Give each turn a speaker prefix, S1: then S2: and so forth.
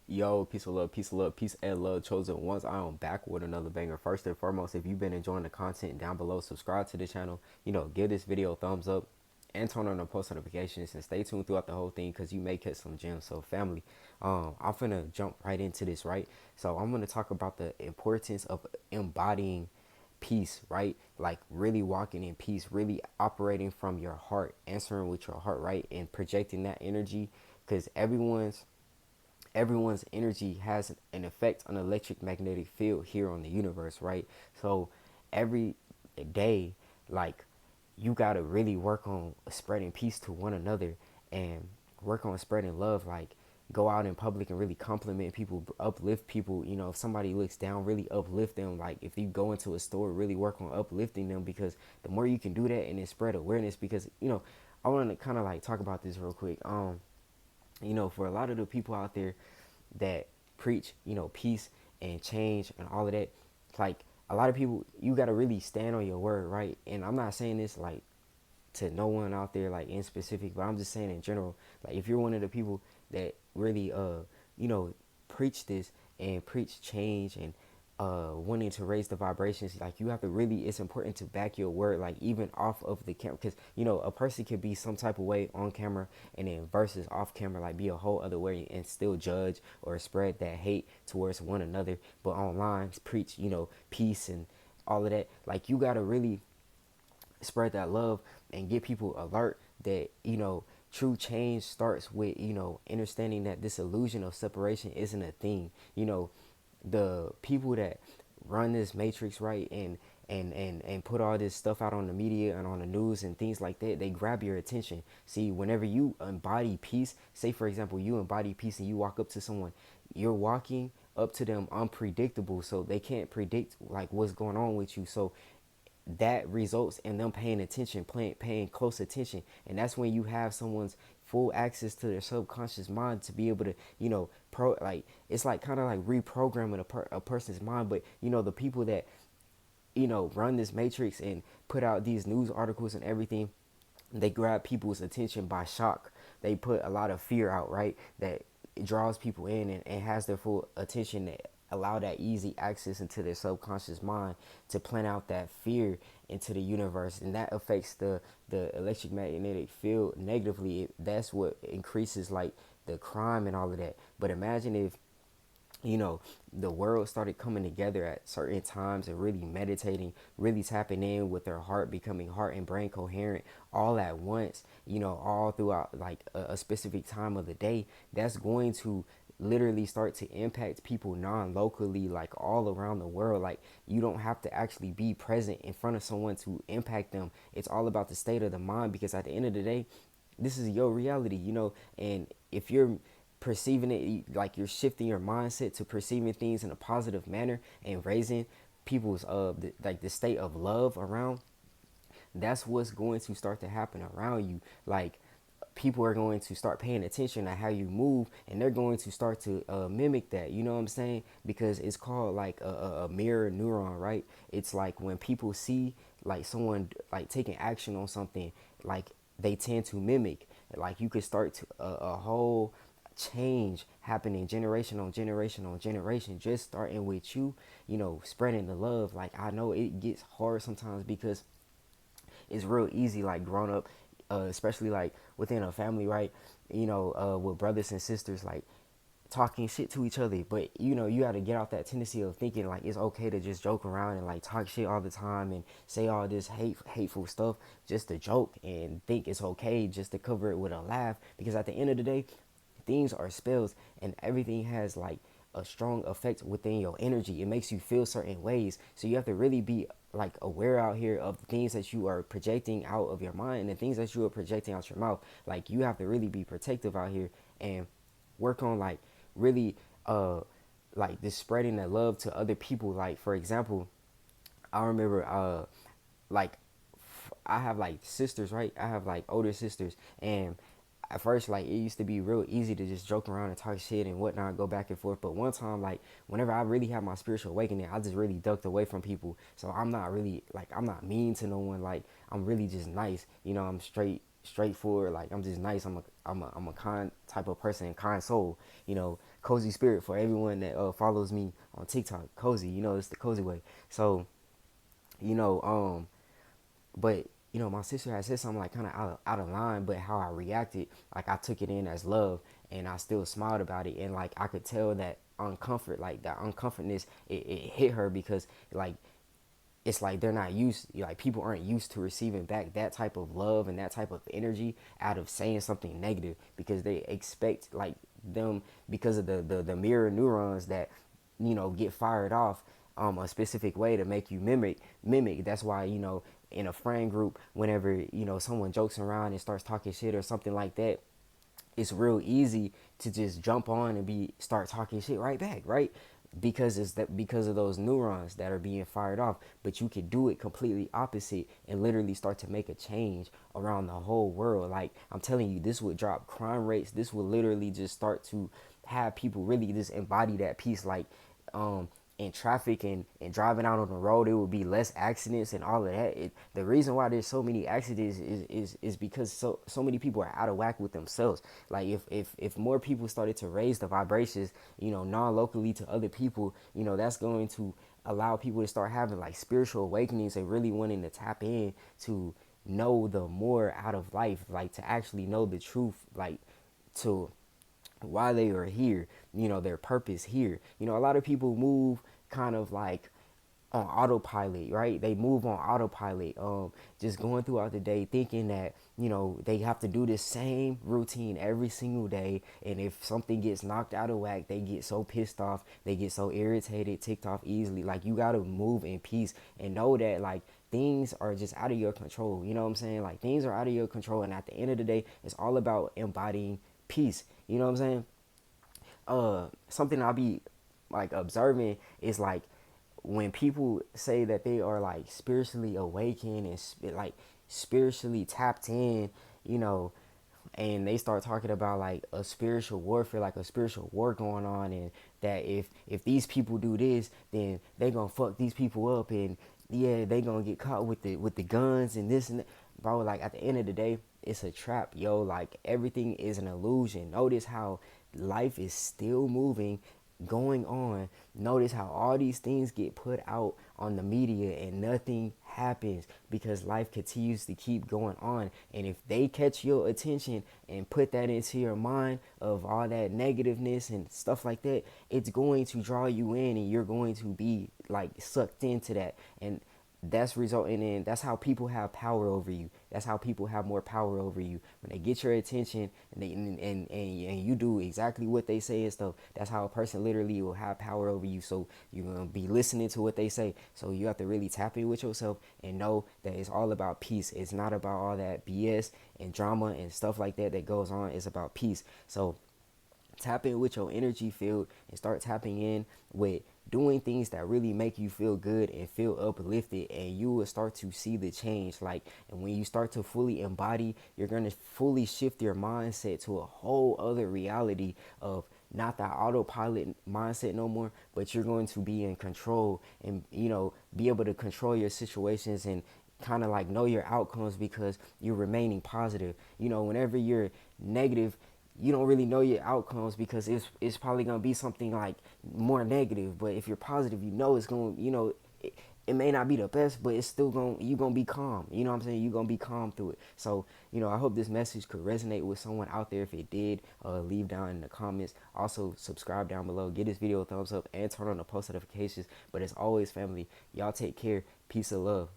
S1: Yo, peace of love, peace and love, chosen ones. I am back with another banger. First and foremost, if you've been enjoying the content down below, subscribe to the channel. Give this video a thumbs up and turn on the post notifications and stay tuned throughout the whole thing because you may catch some gems. So, family, I'm finna jump right into this, right? So, I'm gonna talk about the importance of embodying peace, right? Like really walking in peace, really operating from your heart, answering with your heart, right? And projecting that energy because everyone's energy has an effect on the electric magnetic field here on the universe, right? So every day, like, you gotta really work on spreading peace to one another and work on spreading love. Like, go out in public and really compliment people, uplift people. If somebody looks down, really uplift them. Like, if you go into a store, really work on uplifting them, because the more you can do that and then spread awareness. Because I want to kind of like talk about this real quick. For a lot of the people out there that preach, peace and change and all of that, like, a lot of people, you got to really stand on your word, right? And I'm not saying this like to no one out there like in specific, but I'm just saying in general, like, if you're one of the people that really you know preach this and preach change and wanting to raise the vibrations, like, you have to really, it's important to back your word, like, even off of the camera, because a person could be some type of way on camera and then versus off camera, like, be a whole other way and still judge or spread that hate towards one another, but online preach peace and all of that. Like, you got to really spread that love and get people alert that true change starts with understanding that this illusion of separation isn't a thing. The people that run this matrix, right, and put all this stuff out on the media and on the news and things like that, they grab your attention. See, whenever you embody peace, say for example you embody peace and you walk up to someone, you're walking up to them unpredictable, so they can't predict like what's going on with you. So that results in them paying attention, paying close attention, and that's when you have someone's full access to their subconscious mind to be able to, like, it's like kind of like reprogramming a person's mind. But the people that run this matrix and put out these news articles and everything, they grab people's attention by shock. They put a lot of fear out, right? That draws people in and has their full attention, that allow that easy access into their subconscious mind to plan out that fear into the universe, and that affects the electromagnetic field negatively. That's what increases like the crime and all of that. But imagine if the world started coming together at certain times and really meditating, really tapping in with their heart, becoming heart and brain coherent all at once, all throughout like a specific time of the day. That's going to literally start to impact people non-locally, like all around the world. Like, you don't have to actually be present in front of someone to impact them. It's all about the state of the mind, because at the end of the day, this is your reality, and if you're perceiving it, like, you're shifting your mindset to perceiving things in a positive manner and raising people's like the state of love around, that's what's going to start to happen around you. Like, people are going to start paying attention to how you move, and they're going to start to mimic that, you know what I'm saying? Because it's called like a mirror neuron, right? It's like when people see like someone like taking action on something, like, they tend to mimic. Like, you could start to a whole change happening generation on generation on generation, just starting with you, spreading the love. Like, I know it gets hard sometimes because it's real easy, like, growing up, especially like within a family, right? With brothers and sisters, like, talking shit to each other. But you got to get out that tendency of thinking like it's okay to just joke around and like talk shit all the time and say all this hateful stuff just to joke, and think it's okay just to cover it with a laugh. Because at the end of the day, things are spells, and everything has like a strong effect within your energy. It makes you feel certain ways. So you have to really be like aware out here of the things that you are projecting out of your mind and the things that you are projecting out your mouth. Like, you have to really be protective out here and work on like really like this spreading that love to other people. Like, for example, I remember like I have like sisters, right? I have like older sisters, and at first, like, it used to be real easy to just joke around and talk shit and whatnot, go back and forth. But one time, like, whenever I really had my spiritual awakening, I just really ducked away from people. So I'm not really like, I'm not mean to no one. Like, I'm really just nice. I'm straightforward. Like I'm just nice. I'm a kind type of person, kind soul. Cozy spirit for everyone that follows me on TikTok. Cozy, it's the cozy way. So you know, but my sister had said something like kind of out of line, but how I reacted, like I took it in as love, and I still smiled about it, and like I could tell that uncomfort, like that uncomfortness, it hit her because like it's like they're not used, like people aren't used to receiving back that type of love and that type of energy out of saying something negative, because they expect like them, because of the mirror neurons that get fired off a specific way to make you mimic. That's why in a friend group, whenever someone jokes around and starts talking shit or something like that, it's real easy to just jump on and start talking shit right back, right? Because of those neurons that are being fired off. But you could do it completely opposite and literally start to make a change around the whole world. Like I'm telling you, this would drop crime rates. This would literally just start to have people really just embody that peace. Like in traffic and driving out on the road, it would be less accidents and all of that. The reason why there's so many accidents is because so many people are out of whack with themselves. Like if more people started to raise the vibrations, non-locally to other people, that's going to allow people to start having like spiritual awakenings and really wanting to tap in to know the more out of life, like to actually know the truth, like to why they are here, their purpose here. A lot of people move kind of like on autopilot, right? They move on autopilot, just going throughout the day thinking that, they have to do the same routine every single day. And if something gets knocked out of whack, they get so pissed off, they get so irritated, ticked off easily. Like you got to move in peace and know that like things are just out of your control. You know what I'm saying? Like things are out of your control. And at the end of the day, it's all about embodying peace. You know what I'm saying? Something I'll be like observing is like when people say that they are like spiritually awakened and like spiritually tapped in, you know, and they start talking about like a spiritual warfare, like a spiritual war going on, and that if these people do this, then they gonna fuck these people up, and yeah, they gonna get caught with the guns and this and that. Bro, like at the end of the day, it's a trap, yo. Like everything is an illusion. Notice how life is still moving, going on. Notice how all these things get put out on the media and nothing happens because life continues to keep going on. And if they catch your attention and put that into your mind of all that negativeness and stuff like that, it's going to draw you in and you're going to be like sucked into that. And that's how people have power over you. That's how people have more power over you when they get your attention and you do exactly what they say and stuff. That's how a person literally will have power over you. So you're gonna be listening to what they say. So you have to really tap in with yourself and know that it's all about peace. It's not about all that BS and drama and stuff like that that goes on. It's about peace. So tap in with your energy field and start tapping in with doing things that really make you feel good and feel uplifted, and you will start to see the change. Like, and when you start to fully embody, you're going to fully shift your mindset to a whole other reality of not that autopilot mindset no more, but you're going to be in control and be able to control your situations and kind of like know your outcomes because you're remaining positive. Whenever you're negative, you don't really know your outcomes because it's probably gonna be something like more negative. But if you're positive, it's gonna it may not be the best, but it's still gonna be calm. You know what I'm saying? You're gonna be calm through it. So I hope this message could resonate with someone out there. If it did, leave down in the comments. Also subscribe down below, give this video a thumbs up, and turn on the post notifications. But as always, family, y'all take care. Peace and love.